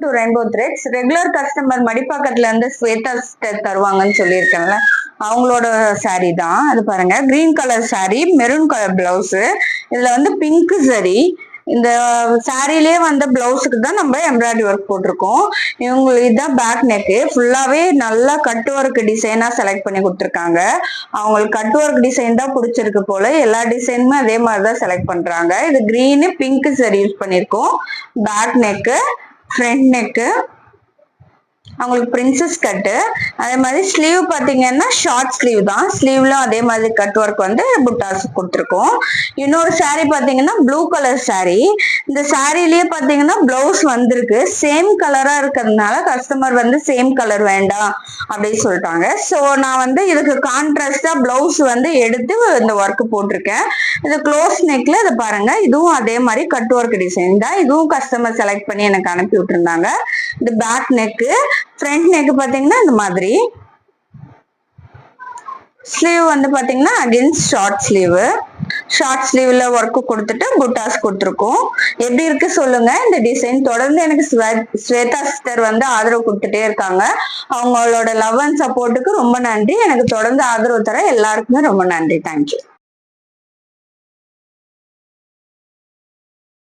To rainbow threads. Regular customer மடிப்பாக்கத்துல இருந்து Swetha sister தருவாங்கன்னு சொல்லியிருக்கேன்ல, அவங்களோட saree தான் அது. பாருங்க, green colour saree, maroon colour blouse. இதுல வந்து பிங்க் சரி. இந்த சாரிலே வந்த பிளவுஸுக்கு தான் நம்ம எம்ப்ராய்டரி ஒர்க் போட்டிருக்கோம். இவங்களுக்கு இதுதான் பேக் நெக்கு. ஃபுல்லாவே நல்லா கட் ஒர்க் டிசைனா செலக்ட் பண்ணி கொடுத்துருக்காங்க. அவங்களுக்கு கட் ஒர்க் டிசைன் தான் பிடிச்சிருக்கு போல. எல்லா டிசைனுமே அதே மாதிரிதான் செலக்ட் பண்றாங்க. இது கிரீனு பிங்க் சரி யூஸ் பண்ணிருக்கோம். பேக் நெக்கு, ஃப்ரண்ட் நெக்கு, அவங்களுக்கு பிரின்சஸ் கட்டு. அதே மாதிரி ஸ்லீவ் பாத்தீங்கன்னா ஷார்ட் ஸ்லீவ் தான். ஸ்லீவ்ல அதே மாதிரி கட் ஒர்க் வந்து புட்டாஸ் கொடுத்துருக்கோம். இன்னொரு saree பாத்தீங்கன்னா ப்ளூ கலர் saree. இந்த சாரிலேயே பாத்தீங்கன்னா பிளவுஸ் வந்திருக்கு. சேம் கலரா இருக்கிறதுனால கஸ்டமர் வந்து சேம் கலர் வேண்டாம் அப்படின்னு சொல்லிட்டாங்க. ஸோ நான் வந்து இதுக்கு கான்ட்ராஸ்டா பிளவுஸ் வந்து எடுத்து இந்த ஒர்க் போட்டிருக்கேன். இது க்ளோஸ் நெக்ல இதை பாருங்க, இதுவும் அதே மாதிரி கட் ஒர்க் டிசைன் தான். இதுவும் கஸ்டமர் செலக்ட் பண்ணி எனக்கு அனுப்பி விட்டுருந்தாங்க. இது பேக் நெக்கு. ஃப்ரண்ட் நெக் பாத்தீங்கன்னா இந்த மாதிரி. ஸ்லீவ் வந்து பாத்தீங்கன்னா அகைன் ஷார்ட் ஸ்லீவ். ஷார்ட் ஸ்லீவ்ல ஒர்க் கொடுத்துட்டு புட்டாஸ் கொடுத்துருக்கோம். எப்படி இருக்கு சொல்லுங்க இந்த டிசைன். தொடர்ந்து எனக்கு ஸ்வேதா சிஸ்டர் வந்து ஆதரவு கொடுத்துட்டே இருக்காங்க. அவங்களோட லவ் அண்ட் சப்போர்ட்டுக்கு ரொம்ப நன்றி. எனக்கு தொடர்ந்து ஆதரவு தர எல்லாருக்குமே ரொம்ப நன்றி. தேங்க்யூ.